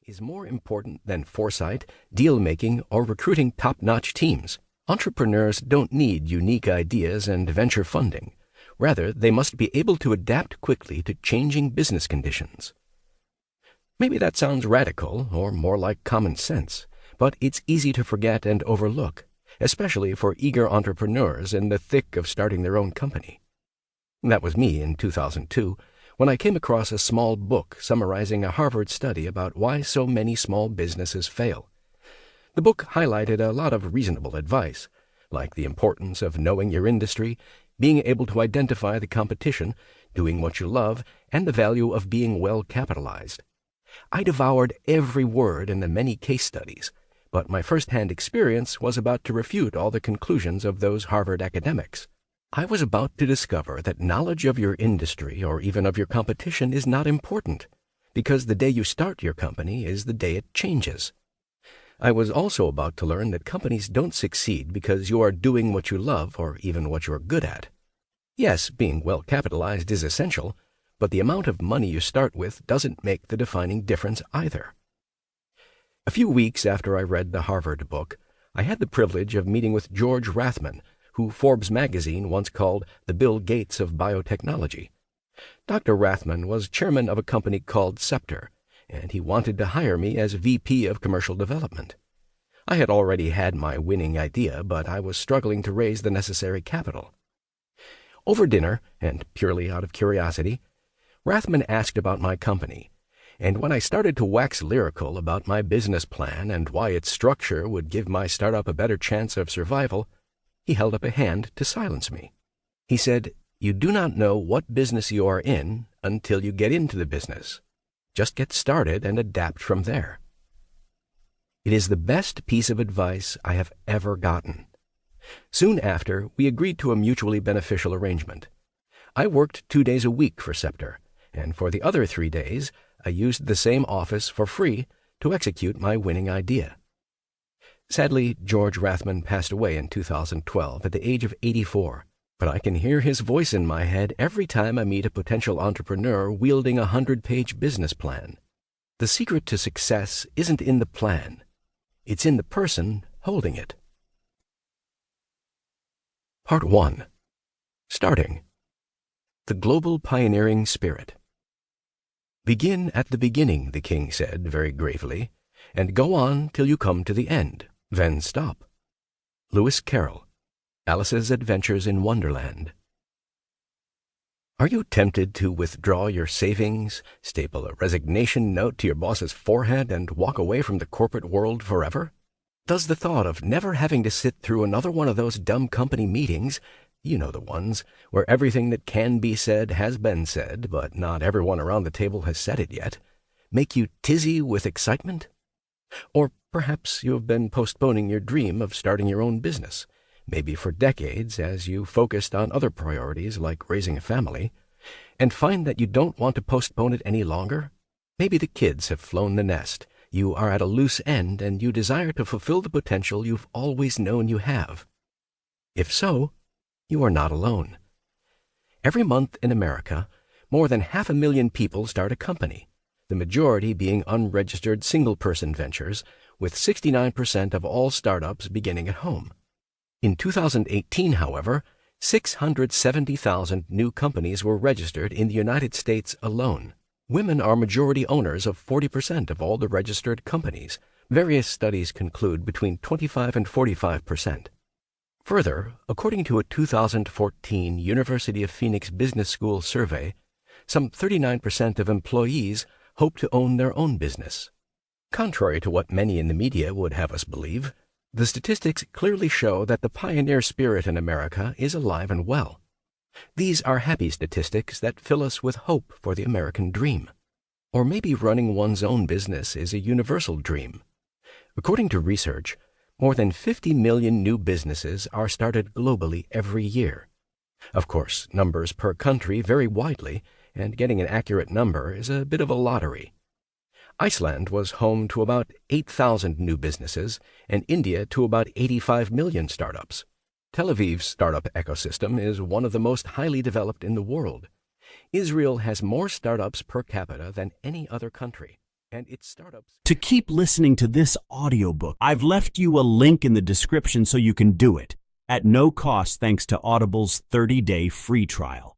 is more important than foresight, deal-making, or recruiting top-notch teams. Entrepreneurs don't need unique ideas and venture funding. Rather, they must be able to adapt quickly to changing business conditions. Maybe that sounds radical, or more like common sense, but it's easy to forget and overlook, especially for eager entrepreneurs in the thick of starting their own company. That was me in 2002, when I came across a small book summarizing a Harvard study about why so many small businesses fail. The book highlighted a lot of reasonable advice, like the importance of knowing your industry, being able to identify the competition, doing what you love, and the value of being well capitalized. I devoured every word in the many case studies, but my first-hand experience was about to refute all the conclusions of those Harvard academics. I was about to discover that knowledge of your industry or even of your competition is not important, because the day you start your company is the day it changes. I was also about to learn that companies don't succeed because you are doing what you love or even what you are good at. Yes, being well capitalized is essential, but the amount of money you start with doesn't make the defining difference either. A few weeks after I read the Harvard book, I had the privilege of meeting with George Rathman, who Forbes magazine once called the Bill Gates of biotechnology. Dr. Rathman was chairman of a company called Scepter, and he wanted to hire me as VP of Commercial Development. I had already had my winning idea, but I was struggling to raise the necessary capital. Over dinner, and purely out of curiosity, Rathman asked about my company, and when I started to wax lyrical about my business plan and why its structure would give my startup a better chance of survival, he held up a hand to silence me. He said, "You do not know what business you are in until you get into the business. Just get started and adapt from there." It is the best piece of advice I have ever gotten. Soon after, we agreed to a mutually beneficial arrangement. I worked 2 days a week for Scepter, and for the other 3 days, I used the same office for free to execute my winning idea. Sadly, George Rathman passed away in 2012 at the age of 84, but I can hear his voice in my head every time I meet a potential entrepreneur wielding a 100-page business plan. The secret to success isn't in the plan. It's in the person holding it. Part 1. Starting. The Global Pioneering Spirit. "Begin at the beginning," the king said very gravely, "and go on till you come to the end. Then stop." Lewis Carroll, Alice's Adventures in Wonderland. Are you tempted to withdraw your savings, staple a resignation note to your boss's forehead, and walk away from the corporate world forever? Does the thought of never having to sit through another one of those dumb company meetings, you know the ones, where everything that can be said has been said, but not everyone around the table has said it yet, make you tizzy with excitement? Or perhaps you have been postponing your dream of starting your own business, maybe for decades as you focused on other priorities like raising a family, and find that you don't want to postpone it any longer? Maybe the kids have flown the nest, you are at a loose end, and you desire to fulfill the potential you've always known you have. If so, you are not alone. Every month in America, more than 500,000 people start a company, the majority being unregistered single-person ventures, with 69% of all startups beginning at home. In 2018, however, 670,000 new companies were registered in the United States alone. Women are majority owners of 40% of all the registered companies. Various studies conclude between 25 and 45%. Further, according to a 2014 University of Phoenix Business School survey, some 39% of employees hope to own their own business. Contrary to what many in the media would have us believe, the statistics clearly show that the pioneer spirit in America is alive and well. These are happy statistics that fill us with hope for the American dream. Or maybe running one's own business is a universal dream. According to research, more than 50 million new businesses are started globally every year. Of course, numbers per country vary widely, and getting an accurate number is a bit of a lottery. Iceland was home to about 8,000 new businesses, and India to about 85 million startups. Tel Aviv's startup ecosystem is one of the most highly developed in the world. Israel has more startups per capita than any other country. and its startups. To keep listening to this audiobook, I've left you a link in the description so you can do it at no cost thanks to Audible's 30-day free trial.